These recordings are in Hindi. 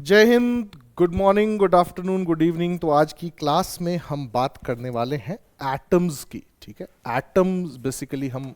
जय Hind, good morning, good afternoon, good evening. तो आज की क्लास में हम बात करने वाले हैं एटम्स की। ठीक है, एटम्स बेसिकली हम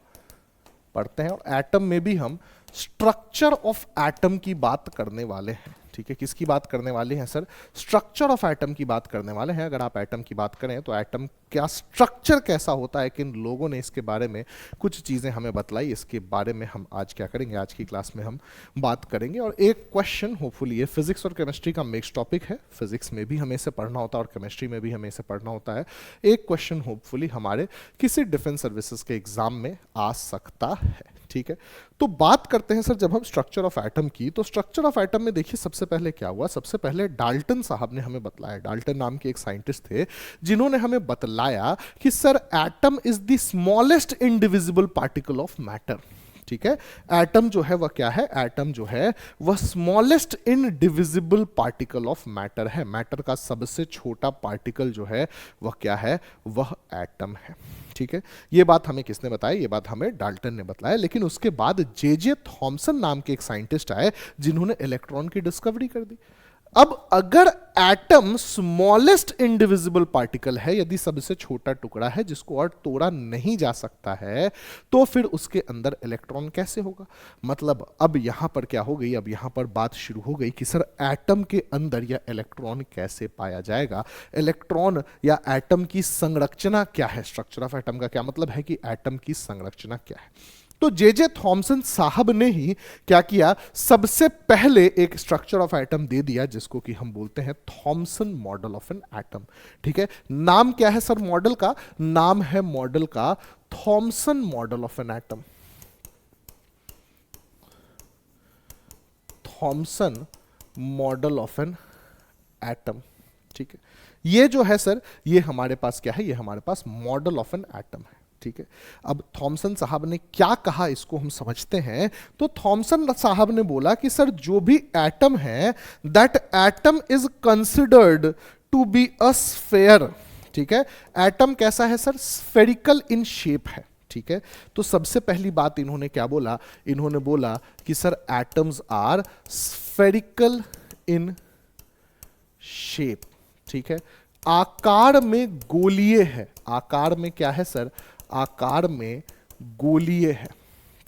पढ़ते हैं और एटम में भी हम स्ट्रक्चर ऑफ एटम की बात करने वाले हैं। ठीक है, किसकी बात करने वाले हैं सर? स्ट्रक्चर ऑफ एटम की बात करने वाले हैं। अगर आप एटम की बात करें तो एटम क्या स्ट्रक्चर कैसा होता है, किन लोगों ने इसके बारे में कुछ चीज़ें हमें बतलाई, इसके बारे में हम आज क्या करेंगे, आज की क्लास में हम बात करेंगे। और एक क्वेश्चन होपफुली, ये फिजिक्स और केमिस्ट्री का मिक्स टॉपिक है, फिजिक्स में भी हमें इसे पढ़ना होता है और केमिस्ट्री में भी हमें इसे पढ़ना होता है। एक क्वेश्चन होपफुली हमारे किसी डिफेंस सर्विसेज के एग्जाम में आ सकता है। ठीक है, तो बात करते हैं सर जब हम स्ट्रक्चर ऑफ एटम की, तो स्ट्रक्चर ऑफ एटम में देखिए सबसे पहले क्या हुआ। सबसे पहले डाल्टन साहब ने हमें बतलाया, डाल्टन नाम के एक साइंटिस्ट थे जिन्होंने हमें बतलाया कि sir atom is the smallest indivisible particle of matter. ठीक है, एटम जो है वह क्या है? एटम जो है वह smallest indivisible particle of matter है। मैटर का सबसे छोटा पार्टिकल जो है वह क्या है? वह एटम है। ठीक है, ये बात हमें किसने बताई? ये बात हमें डाल्टन ने बताया। लेकिन उसके बाद जे थॉमसन नाम के एक साइंटिस्ट आए जिन्होंने इलेक्ट्रॉन की डिस्कवरी कर दी। अब अगर एटम स्मॉलेस्ट इंडिविजिबल पार्टिकल है, यदि सबसे छोटा टुकड़ा है जिसको और तोड़ा नहीं जा सकता है, तो फिर उसके अंदर इलेक्ट्रॉन कैसे होगा? मतलब अब यहां पर क्या हो गई? अब यहां पर बात शुरू हो गई कि सर एटम के अंदर यह इलेक्ट्रॉन कैसे पाया जाएगा? इलेक्ट्रॉन या एटम की संरचना क्या है? स्ट्रक्चर ऑफ एटम का क्या मतलब है कि एटम की संरचना क्या है? तो जे थॉमसन साहब ने ही क्या किया? सबसे पहले एक स्ट्रक्चर ऑफ एटम दे दिया जिसको कि हम बोलते हैं Thompson model of an atom. ठीक है, नाम क्या है सर मॉडल का? नाम है मॉडल का Thompson model of an atom. Thompson model of an atom. ठीक है, ये जो है सर, ये हमारे पास क्या है? ये हमारे पास मॉडल ऑफ एन एटम है। ठीक है, अब थॉमसन साहब ने क्या कहा इसको हम समझते हैं। तो थॉमसन साहब ने बोला कि सर जो भी एटम है, that atom is considered to be a sphere. ठीक है, एटम कैसा है सर? स्फेरिकल इन शेप है। ठीक है, तो सबसे पहली बात इन्होंने क्या बोला? इन्होंने बोला कि sir atoms are spherical in shape. ठीक है, आकार में गोलीय है। आकार में क्या है सर? आकार में गोलीय है।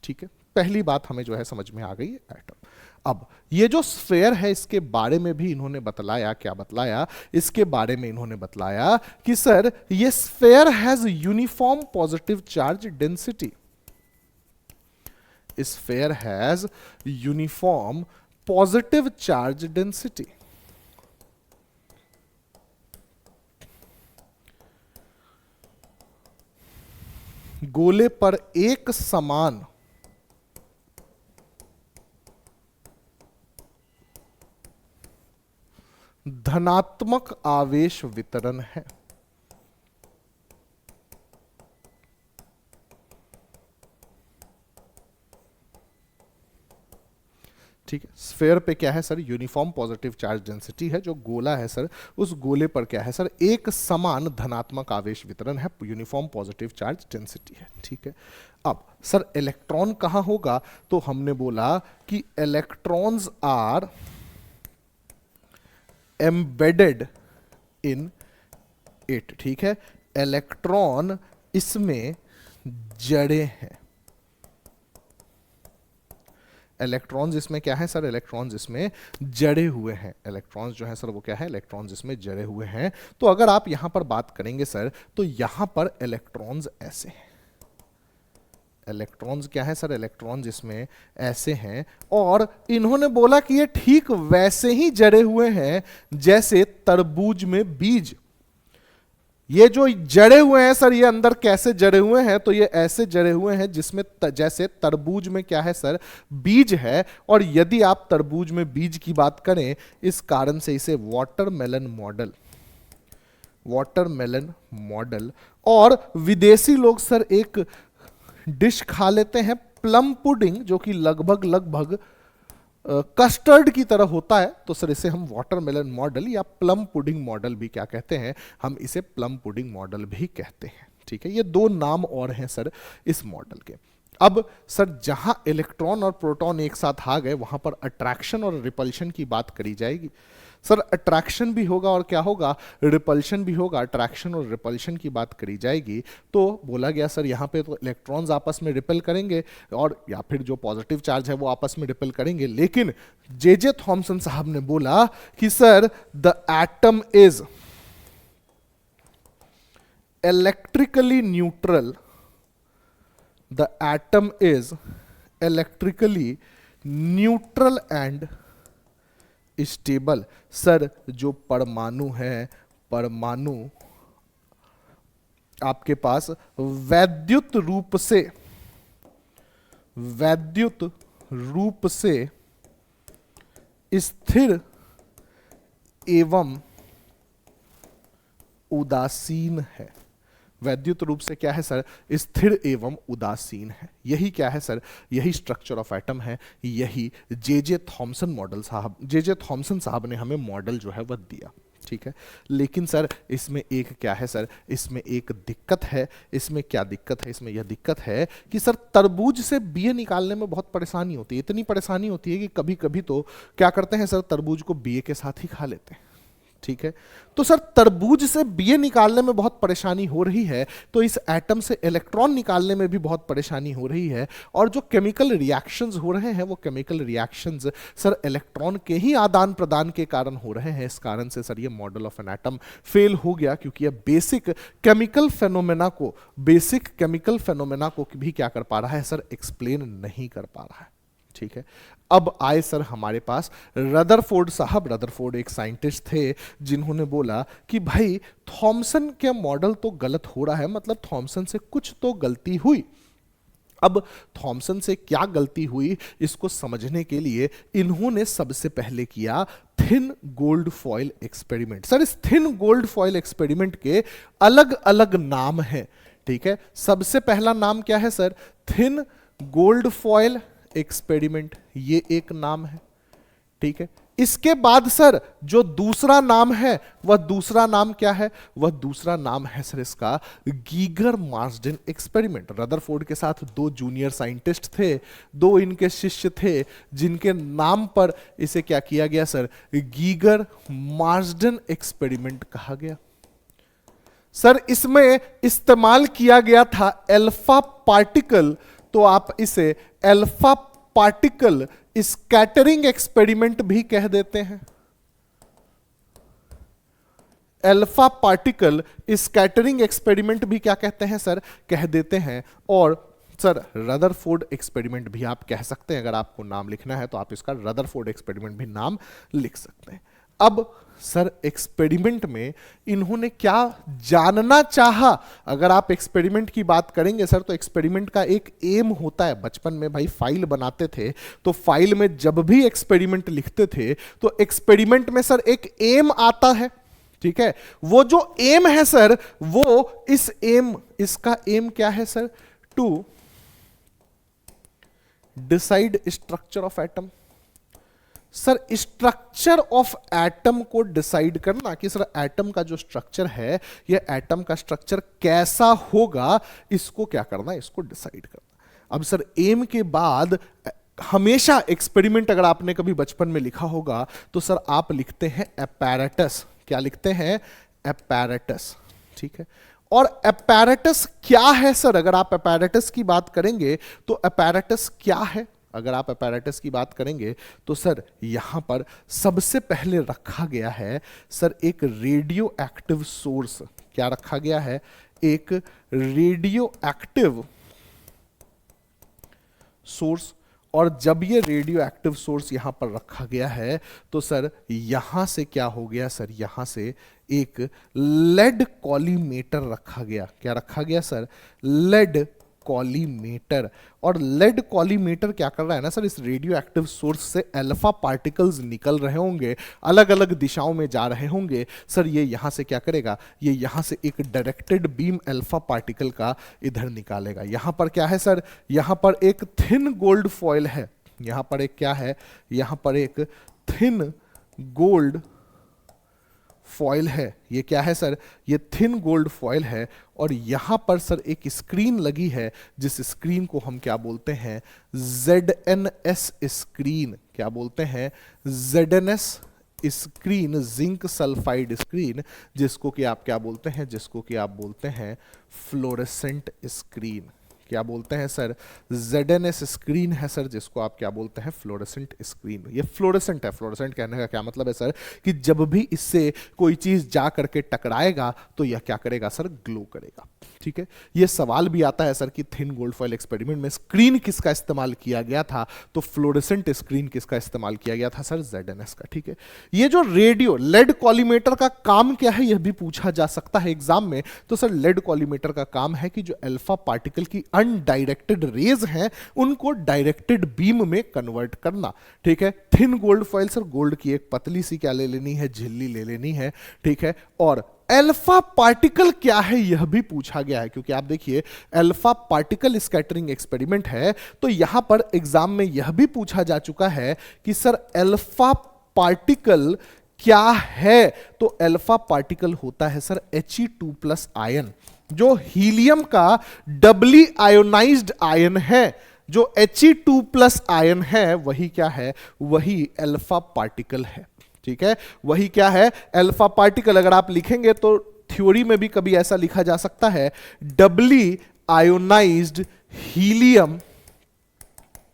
ठीक है, पहली बात हमें जो है समझ में आ गई है एटम। अब ये जो स्फेयर है इसके बारे में भी इन्होंने बतलाया। क्या बतलाया? इसके बारे में इन्होंने बतलाया कि सर ये sphere has uniform positive charge density. Sphere has uniform positive charge density. गोले पर एक समान धनात्मक आवेश वितरण है। ठीक है, स्फेयर पे क्या है sir? Uniform positive charge density है। जो गोला है सर, उस गोले पर क्या है सर? एक समान धनात्मक आवेश वितरण है, यूनिफॉर्म पॉजिटिव चार्ज डेंसिटी है। ठीक है, अब सर इलेक्ट्रॉन कहां होगा? तो हमने बोला कि electrons are embedded in it. ठीक है, इलेक्ट्रॉन इसमें जड़े हैं। इलेक्ट्रॉन्स इसमें क्या है सर? इलेक्ट्रॉन्स इसमें जड़े हुए हैं। इलेक्ट्रॉन्स जो है सर वो क्या है? इलेक्ट्रॉन्स इसमें जड़े हुए हैं। तो अगर आप यहां पर बात करेंगे सर, तो यहां पर इलेक्ट्रॉन्स ऐसे हैं। इलेक्ट्रॉन्स क्या है सर? इलेक्ट्रॉन्स इसमें ऐसे हैं। और इन्होंने बोला कि ये ठीक वैसे ही जड़े हुए हैं जैसे तरबूज में बीज। ये जो जड़े हुए हैं सर, ये अंदर कैसे जड़े हुए हैं? तो ये ऐसे जड़े हुए हैं जिसमें जैसे तरबूज में क्या है सर? बीज है। और यदि आप तरबूज में बीज की बात करें, इस कारण से इसे वाटरमेलन मॉडल, वाटरमेलन मॉडल। और विदेशी लोग सर एक डिश खा लेते हैं प्लम पुडिंग, जो कि लगभग लगभग कस्टर्ड की तरह होता है। तो सर इसे हम वाटरमेलन मॉडल या प्लम पुडिंग मॉडल भी क्या कहते हैं? हम इसे प्लम पुडिंग मॉडल भी कहते हैं। ठीक है, ये दो नाम और हैं सर इस मॉडल के। अब सर जहां इलेक्ट्रॉन और प्रोटॉन एक साथ आ गए वहां पर अट्रैक्शन और रिपल्शन की बात करी जाएगी। सर अट्रैक्शन भी होगा और क्या होगा, रिपल्शन भी होगा। अट्रैक्शन और रिपल्शन की बात करी जाएगी तो बोला गया सर यहाँ पे तो इलेक्ट्रॉन्स आपस में रिपेल करेंगे और या फिर जो पॉजिटिव चार्ज है वो आपस में रिपेल करेंगे। लेकिन जे जे थॉमसन साहब ने बोला कि sir the atom is electrically neutral, the atom is electrically neutral and stable। Sir जो परमाणु है, परमाणु आपके पास वैद्युत रूप से स्थिर एवं उदासीन है। वैद्युत रूप से क्या है सर, स्थिर एवं उदासीन है। यही क्या है सर, यही स्ट्रक्चर ऑफ एटम है। यही जे जे थॉमसन साहब ने हमें मॉडल जो है वह दिया, ठीक है। लेकिन सर इसमें एक क्या है सर, इसमें एक दिक्कत है। इसमें क्या दिक्कत है, इसमें यह दिक्कत है कि सर तरबूज से बीए निकालने में बहुत परेशानी होती है। इतनी परेशानी होती है कि कभी कभी तो क्या करते हैं सर, तरबूज को बीए के साथ ही खा लेते हैं, ठीक है। तो सर तरबूज से बीए निकालने में बहुत परेशानी हो रही है, तो इस एटम से इलेक्ट्रॉन निकालने में भी बहुत परेशानी हो रही है। और जो केमिकल रिएक्शंस हो रहे हैं वो केमिकल रिएक्शंस सर इलेक्ट्रॉन के ही आदान प्रदान के कारण हो रहे हैं। इस कारण से सर ये model of an atom fail हो गया, क्योंकि यह बेसिक केमिकल फेनोमेना को भी क्या कर पा रहा है सर, एक्सप्लेन नहीं कर पा रहा है, ठीक है। अब आए सर हमारे पास रदरफोर्ड साहब। रदरफोर्ड एक साइंटिस्ट थे जिन्होंने बोला कि भाई थॉमसन के मॉडल तो गलत हो रहा है, मतलब थॉमसन से कुछ तो गलती हुई। अब थॉमसन से क्या गलती हुई इसको समझने के लिए इन्होंने सबसे पहले किया thin gold foil experiment. Sir इस थिन गोल्ड फॉयल एक्सपेरिमेंट के अलग अलग नाम हैं, ठीक है। सबसे पहला नाम क्या है sir, thin gold foil experiment, ये एक नाम है, ठीक है। इसके बाद सर जो दूसरा नाम है वह दूसरा नाम क्या है, वह दूसरा नाम है सर इसका गीगर मार्सडेन एक्सपेरिमेंट। रदरफोर्ड के साथ दो जूनियर साइंटिस्ट थे, दो इनके शिष्य थे, जिनके नाम पर इसे क्या किया गया सर, गीगर मार्सडेन एक्सपेरिमेंट कहा गया। सर इसमें इस्तेमाल किया गया था अल्फा पार्टिकल, तो आप इसे अल्फा पार्टिकल स्कैटरिंग एक्सपेरिमेंट भी कह देते हैं। अल्फा पार्टिकल स्कैटरिंग एक्सपेरिमेंट भी क्या कहते हैं सर, कह देते हैं। और सर रदरफोर्ड एक्सपेरिमेंट भी आप कह सकते हैं। अगर आपको नाम लिखना है तो आप इसका रदरफोर्ड एक्सपेरिमेंट भी नाम लिख सकते हैं। अब सर एक्सपेरिमेंट में इन्होंने क्या जानना चाहा, अगर आप एक्सपेरिमेंट की बात करेंगे सर तो एक्सपेरिमेंट का एक एम होता है। बचपन में भाई फाइल बनाते थे तो फाइल में जब भी एक्सपेरिमेंट लिखते थे तो एक्सपेरिमेंट में सर एक एम आता है, ठीक है। वो जो एम है सर, वो इसका एम क्या है sir, to decide structure of atom. Sir structure of atom को डिसाइड करना कि सर एटम का जो स्ट्रक्चर है, यह एटम का स्ट्रक्चर कैसा होगा, इसको क्या करना, इसको डिसाइड करना। अब सर एम के बाद हमेशा एक्सपेरिमेंट अगर आपने कभी बचपन में लिखा होगा तो सर आप लिखते हैं apparatus। क्या लिखते हैं, apparatus, ठीक है। और apparatus क्या है सर, अगर आप apparatus की बात करेंगे तो apparatus क्या है, अगर आप apparatus की बात करेंगे तो सर यहां पर सबसे पहले रखा गया है सर एक रेडियो एक्टिव सोर्स। क्या रखा गया है, एक रेडियो एक्टिव सोर्स। और जब ये रेडियो एक्टिव सोर्स यहां पर रखा गया है तो सर यहां से क्या हो गया सर, यहां से एक लेड कॉलीमेटर रखा गया। क्या रखा गया सर, लेड कॉलीमेटर। और लेड कॉलीमेटर क्या कर रहा है ना सर, इस रेडियो एक्टिव सोर्स से अल्फा पार्टिकल्स निकल रहे होंगे, अलग अलग दिशाओं में जा रहे होंगे। सर ये यहां से क्या करेगा, ये यहां से एक डायरेक्टेड बीम अल्फा पार्टिकल का इधर निकालेगा। यहां पर क्या है सर, यहां पर एक थिन गोल्ड फॉयल है। यहां पर एक क्या है, यहां पर एक थिन गोल्ड फॉयल है, ये क्या है सर, ये थिन गोल्ड फॉयल है, और यहां पर सर एक स्क्रीन लगी है जिस स्क्रीन को हम क्या बोलते हैं, ZNS स्क्रीन, क्या बोलते हैं, ZNS screen, zinc sulphide screen, जिसको कि आप क्या बोलते हैं, जिसको कि आप बोलते हैं फ्लोरेसेंट स्क्रीन। क्या बोलते हैं सर, ZNS स्क्रीन है सर, जिसको आप क्या बोलते हैं, फ्लोरेसेंट स्क्रीन। ये फ्लोरेसेंट है, फ्लोरेसेंट कहने का क्या मतलब है सर, कि जब भी इससे कोई चीज जा करके टकराएगा तो यह क्या करेगा सर, ग्लो करेगा। ठीक है, ये सवाल भी आता है सर कि थिन गोल्ड फॉयल एक्सपेरिमेंट में स्क्रीन किसका इस्तेमाल किया गया था, तो फ्लोरेसेंट स्क्रीन किसका इस्तेमाल किया गया था सर, ZNS का। ठीक है, ये जो रेडियो लेड कॉलीमेटर का काम क्या है, यह भी पूछा जा सकता है एग्जाम में। तो सर लेड कॉलीमेटर का काम है कि जो अल्फा पार्टिकल की अनडायरेक्टेड रेज हैं उनको डायरेक्टेड बीम में कन्वर्ट करना। ठीक है, thin gold foil sir, gold की एक पतली सी क्या ले लेनी है, झिल्ली ले लेनी है। ठीक है, और अल्फा पार्टिकल क्या है यह भी पूछा गया है, क्योंकि आप देखिए अल्फा पार्टिकल स्कैटरिंग एक्सपेरिमेंट है, तो यहां पर एग्जाम में यह भी पूछा जा चुका है कि सर अल्फा पार्टिकल क्या है। तो अल्फा पार्टिकल होता है सर He2+ आयन, जो हीलियम का डबली आयोनाइज्ड आयन है। जो He2+ आयन है वही क्या है, वही अल्फा पार्टिकल है। ठीक है, वही क्या है, अल्फा पार्टिकल। अगर आप लिखेंगे तो थ्योरी में भी कभी ऐसा लिखा जा सकता है, डबली आयोनाइज्ड हीलियम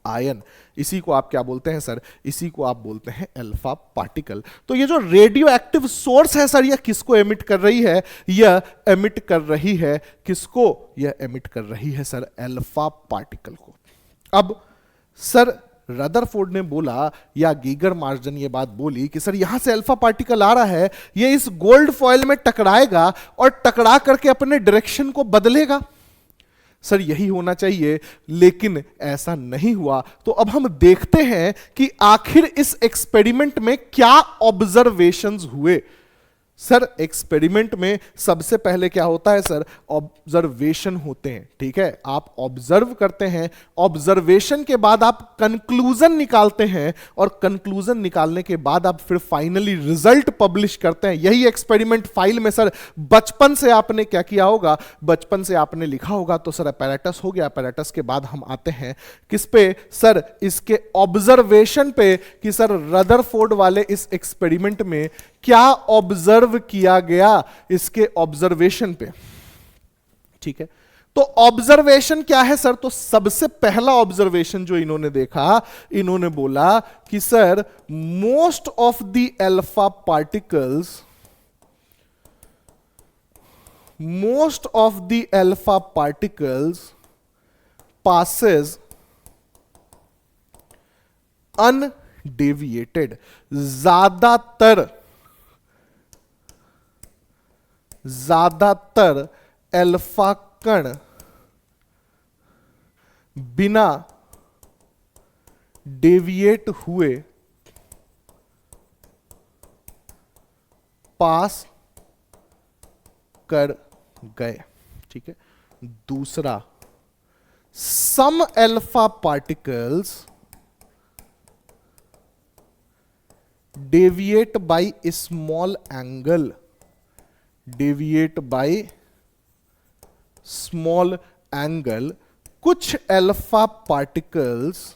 आयन। इसी को आप क्या बोलते हैं सर, इसी को आप बोलते हैं अल्फा पार्टिकल। तो ये जो रेडियो एक्टिव सोर्स है सर, यह किसको एमिट कर रही है, यह एमिट कर रही है किसको, यह एमिट कर रही है सर अल्फा पार्टिकल को। अब सर रदरफोर्ड ने बोला, या गीगर मार्जन ने ये बात बोली कि सर यहां से अल्फा पार्टिकल आ रहा है, ये इस गोल्ड फॉयल में टकराएगा और टकरा करके अपने डायरेक्शन को बदलेगा। सर यही होना चाहिए, लेकिन ऐसा नहीं हुआ। तो अब हम देखते हैं कि आखिर इस एक्सपेरिमेंट में क्या ऑब्जर्वेशंस हुए। सर एक्सपेरिमेंट में सबसे पहले क्या होता है सर, ऑब्जर्वेशन होते हैं। ठीक है, आप ऑब्जर्व करते हैं, ऑब्जर्वेशन के बाद आप कंक्लूजन निकालते हैं, और कंक्लूजन निकालने के बाद आप फिर फाइनली रिजल्ट पब्लिश करते हैं। यही एक्सपेरिमेंट फाइल में सर बचपन से आपने क्या किया होगा, बचपन से आपने लिखा होगा। तो सर अपैरेटस हो गया, अपैरेटस के बाद हम आते हैं किस पे सर, इसके ऑब्जर्वेशन पे, कि सर रदरफोर्ड वाले इस एक्सपेरिमेंट में क्या ऑब्जर्व किया गया, इसके ऑब्जर्वेशन पे। ठीक है, तो ऑब्जर्वेशन क्या है सर, तो सबसे पहला ऑब्जर्वेशन जो इन्होंने देखा, इन्होंने बोला कि sir most of the alpha particles, most of the alpha particles passes undeviated. ज्यादातर अल्फा कण बिना डेविएट हुए पास कर गए। ठीक है, दूसरा, some alpha particles deviate by small angle, deviate by small angle. कुछ अल्फा पार्टिकल्स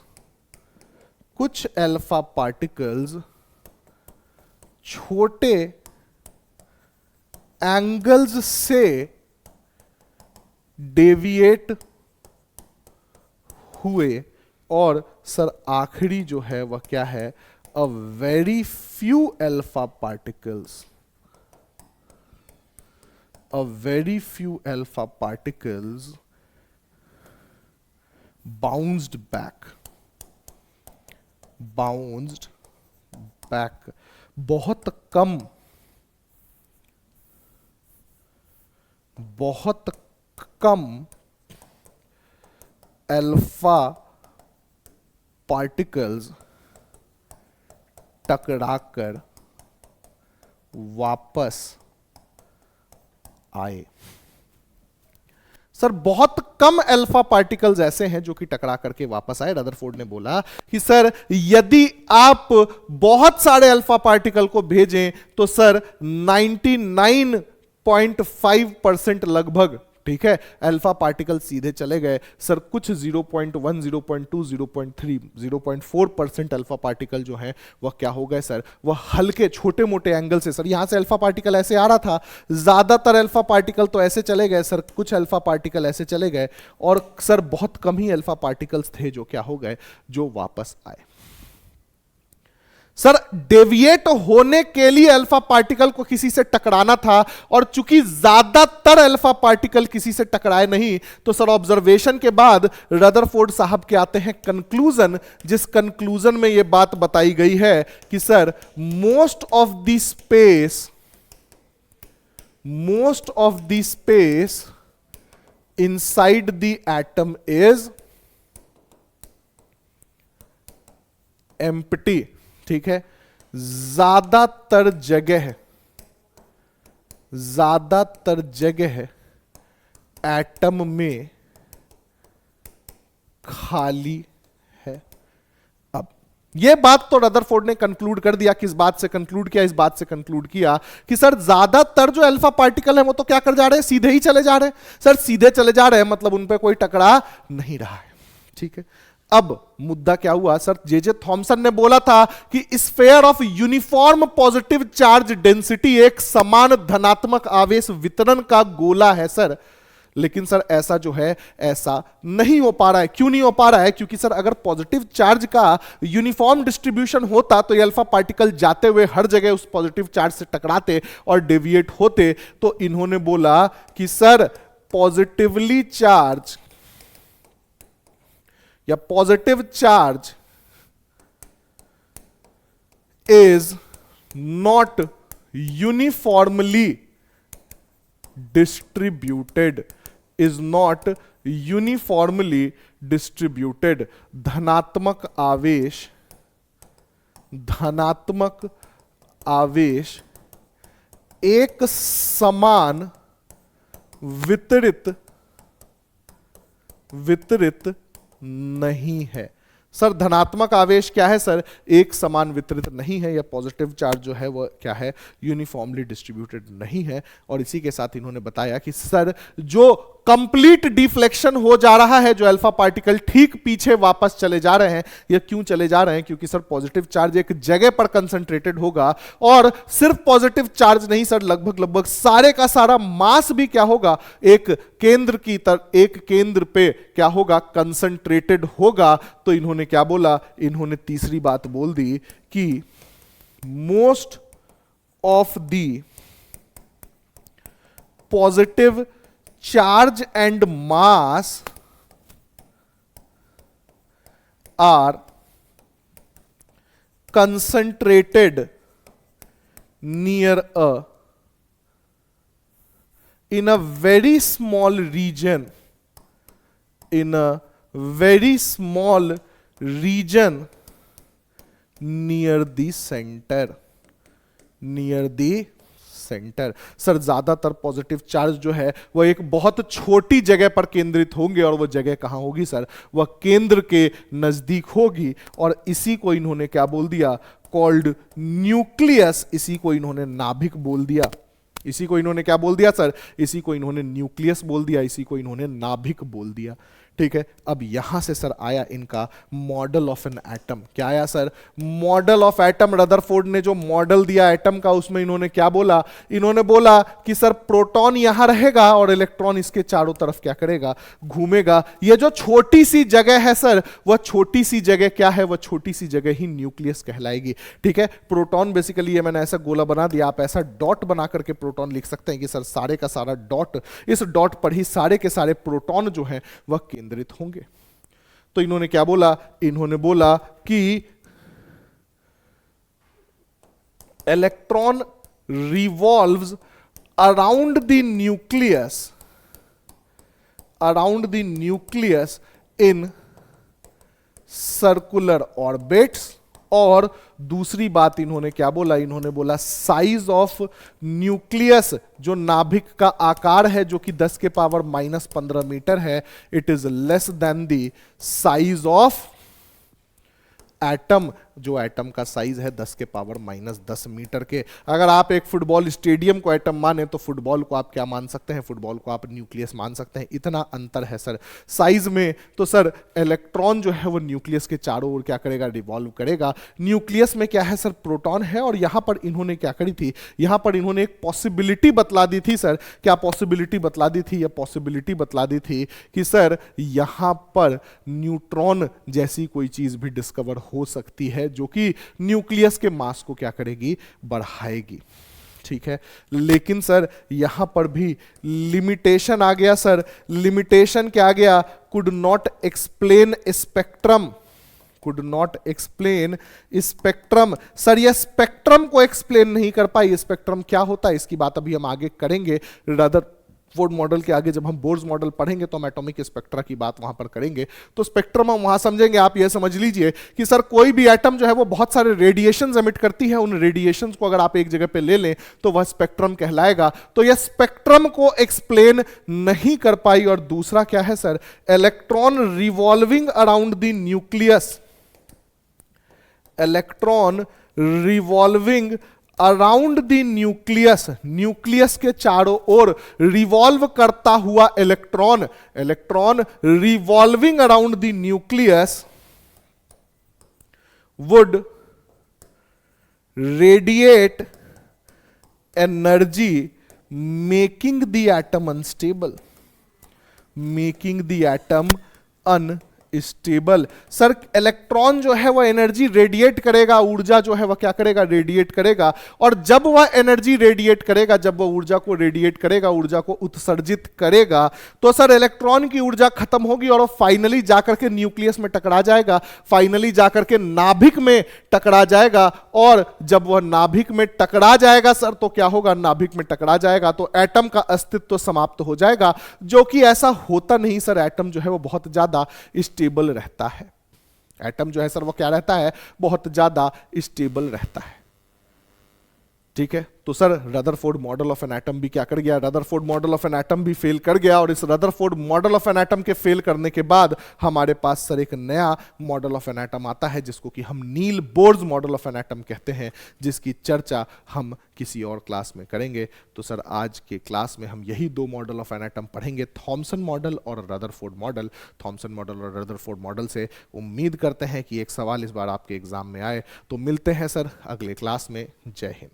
छोटे एंगल्स से डेविएट हुए, और सर आखिरी जो है वह क्या है, a very few alpha particles, a very few alpha particles bounced back, बहुत कम अल्फा पार्टिकल्स टकराकर वापस आए। सर बहुत कम अल्फा पार्टिकल्स ऐसे हैं जो कि टकरा करके वापस आए। रदरफोर्ड ने बोला कि सर यदि आप बहुत सारे अल्फा पार्टिकल को भेजें तो सर 99.5% लगभग, ठीक है, अल्फा पार्टिकल सीधे चले गए। सर कुछ 0.1, 0.2, 0.3, 0.4% अल्फा पार्टिकल जो है वह क्या हो गए सर, वह हल्के छोटे मोटे एंगल से, सर यहां से अल्फा पार्टिकल ऐसे आ रहा था, ज्यादातर अल्फा पार्टिकल तो ऐसे चले गए सर, कुछ अल्फा पार्टिकल ऐसे चले गए, और सर बहुत कम ही अल्फा पार्टिकल्स थे जो क्या हो गए, जो वापस आए। सर डेविएट होने के लिए अल्फा पार्टिकल को किसी से टकराना था, और चूंकि ज्यादातर अल्फा पार्टिकल किसी से टकराए नहीं, तो सर ऑब्जर्वेशन के बाद रदरफोर्ड साहब के आते हैं कंक्लूजन, जिस कंक्लूजन में यह बात बताई गई है कि sir most of the space inside the atom is empty, ठीक है। ज्यादातर जगह एटम में खाली है। अब यह बात तो रदरफोर्ड ने कंक्लूड कर दिया। किस बात से कंक्लूड किया? इस बात से कंक्लूड किया कि सर ज्यादातर जो अल्फा पार्टिकल है वो तो क्या कर जा रहे हैं, सीधे ही चले जा रहे हैं। सर सीधे चले जा रहे हैं मतलब उन पे कोई टकरा नहीं रहा है, ठीक है। अब मुद्दा क्या हुआ सर, जे थॉमसन ने बोला था कि sphere of uniform positive charge density एक समान धनात्मक आवेश वितरण का गोला है सर, लेकिन सर ऐसा जो है ऐसा नहीं हो पा रहा है। क्यों नहीं हो पा रहा है? क्योंकि सर अगर पॉजिटिव चार्ज का यूनिफॉर्म डिस्ट्रीब्यूशन होता तो ये अल्फा पार्टिकल जाते हुए हर जगह उस पॉजिटिव चार्ज से टकराते और डेविएट होते। तो इन्होंने बोला कि सर पॉजिटिवली चार्ज या positive charge is not uniformly distributed, धनात्मक आवेश एक समान वितरित नहीं है। सर धनात्मक आवेश क्या है सर, एक समान वितरित नहीं है, या पॉजिटिव चार्ज जो है वो क्या है, यूनिफॉर्मली डिस्ट्रीब्यूटेड नहीं है। और इसी के साथ इन्होंने बताया कि सर जो कंप्लीट डिफ्लेक्शन हो जा रहा है, जो अल्फा पार्टिकल ठीक पीछे वापस चले जा रहे हैं, ये क्यों चले जा रहे हैं? क्योंकि सर पॉजिटिव चार्ज एक जगह पर कंसंट्रेटेड होगा, और सिर्फ पॉजिटिव चार्ज नहीं सर, लगभग सारे का सारा मास भी क्या होगा, एक केंद्र पे क्या होगा, कंसंट्रेटेड होगा। तो इन्होंने क्या बोला, इन्होंने तीसरी बात बोल दी कि most of the positive charge and mass are concentrated near in a very small region, near the center। Sir ज्यादातर पॉजिटिव चार्ज जो है वह एक बहुत छोटी जगह पर केंद्रित होंगे, और वह जगह कहां होगी सर, वह केंद्र के नजदीक होगी। और इसी को इन्होंने क्या बोल दिया, कॉल्ड न्यूक्लियस। इसी को इन्होंने नाभिक बोल दिया। इसी को इन्होंने क्या बोल दिया सर, इसी को इन्होंने न्यूक्लियस बोल दिया, इसी को इन्होंने नाभिक बोल दिया, ठीक है। अब यहां से सर आया इनका मॉडल ऑफ एन एटम। क्या आया sir, model of atom. Rutherford ने जो मॉडल दिया एटम का, उसमें इन्होंने क्या बोला, इन्होंने बोला कि सर प्रोटॉन यहां रहेगा और इलेक्ट्रॉन इसके चारों तरफ क्या करेगा, घूमेगा। यह जो छोटी सी जगह है सर, वह छोटी सी जगह क्या है, वह छोटी सी जगह ही न्यूक्लियस कहलाएगी, ठीक है। प्रोटॉन बेसिकली, ये मैंने ऐसा गोला बना दिया, आप ऐसा डॉट बना करके प्रोटॉन लिख सकते हैं कि सर सारे का सारा डॉट, इस डॉट पर ही सारे के सारे प्रोटॉन जो है वह केंद्रित होंगे। तो इन्होंने क्या बोला, इन्होंने बोला कि electron revolves around the nucleus in circular orbits, और दूसरी बात इन्होंने क्या बोला, इन्होंने बोला साइज ऑफ न्यूक्लियस, जो नाभिक का आकार है जो कि 10 के पावर -15 मीटर है, it is less than the size of atom, जो एटम का साइज है 10 के पावर -10 मीटर के। अगर आप एक फुटबॉल स्टेडियम को एटम माने तो फुटबॉल को आप क्या मान सकते हैं, फुटबॉल को आप न्यूक्लियस मान सकते हैं। इतना अंतर है सर साइज में। तो सर इलेक्ट्रॉन जो है वो न्यूक्लियस के चारों ओर क्या करेगा, रिवॉल्व करेगा। न्यूक्लियस में क्या है सर, प्रोटॉन है। और यहां पर इन्होंने क्या करी थी, यहां पर इन्होंने एक पॉसिबिलिटी बतला दी थी सर। क्या पॉसिबिलिटी बतला दी थी, यह पॉसिबिलिटी बतला दी थी कि सर यहां पर न्यूट्रॉन जैसी कोई चीज भी डिस्कवर हो सकती है जो कि न्यूक्लियस के मास को क्या करेगी, बढ़ाएगी। ठीक है, लेकिन सर यहां पर भी लिमिटेशन आ गया सर। लिमिटेशन क्या आ गया, could not explain spectrum, could not explain spectrum. Sir ये स्पेक्ट्रम को एक्सप्लेन नहीं कर पाई। स्पेक्ट्रम क्या होता है इसकी बात अभी हम आगे करेंगे। रदरफोर्ड मॉडल के आगे जब हम बोर्स मॉडल पढ़ेंगे तो हम एटॉमिक स्पेक्ट्रा की बात वहां पर करेंगे, तो स्पेक्ट्रम हम वहां समझेंगे। आप ये समझ लीजिए कि सर कोई भी एटम जो है वो बहुत सारे रेडिएशंस एमिट करती है। उन रेडिएशंस को अगर आप एक जगह पे ले लें तो वह स्पेक्ट्रम कहलाएगा। तो यह स्पेक्ट्रम को एक्सप्लेन नहीं कर पाई। और दूसरा क्या है sir, electron revolving around the nucleus, electron revolving around the nucleus, nucleus के चारों ओर रिवॉल्व करता हुआ electron, electron revolving around the nucleus would radiate energy making the atom unstable, making the atom unstable. Sir electron जो है वह एनर्जी रेडिएट करेगा, ऊर्जा जो है वह क्या करेगा, रेडिएट करेगा। और जब वह एनर्जी रेडिएट करेगा, जब वह ऊर्जा को रेडिएट करेगा, ऊर्जा को उत्सर्जित करेगा, तो सर इलेक्ट्रॉन की ऊर्जा खत्म होगी और वह फाइनली जाकर के न्यूक्लियस में टकरा जाएगा, फाइनली जाकर के नाभिक में टकरा जाएगा। और जब वह नाभिक में टकरा जाएगा सर तो क्या होगा, नाभिक में टकरा जाएगा तो एटम का अस्तित्व समाप्त हो जाएगा, जो कि ऐसा होता नहीं सर। एटम जो है वो बहुत ज्यादा स्टेबल रहता है। एटम जो है सर वो क्या रहता है, बहुत ज्यादा स्टेबल रहता है। ठीक है, तो sir Rutherford model of an atom भी क्या कर गया, Rutherford model of an atom भी फेल कर गया। और इस Rutherford model of an atom के फेल करने के बाद हमारे पास सर एक नया मॉडल ऑफ एन एटम आता है जिसको कि हम Niels Bohr's model of an atom कहते हैं, जिसकी चर्चा हम किसी और क्लास में करेंगे। तो सर आज के क्लास में हम यही दो मॉडल ऑफ एन एटम पढ़ेंगे, थॉमसन मॉडल और रदरफोर्ड मॉडल। थॉमसन मॉडल और रदरफोर्ड मॉडल से उम्मीद करते हैं कि एक सवाल इस बार आपके एग्जाम में आए। तो मिलते हैं सर अगले क्लास में। जय हिंद।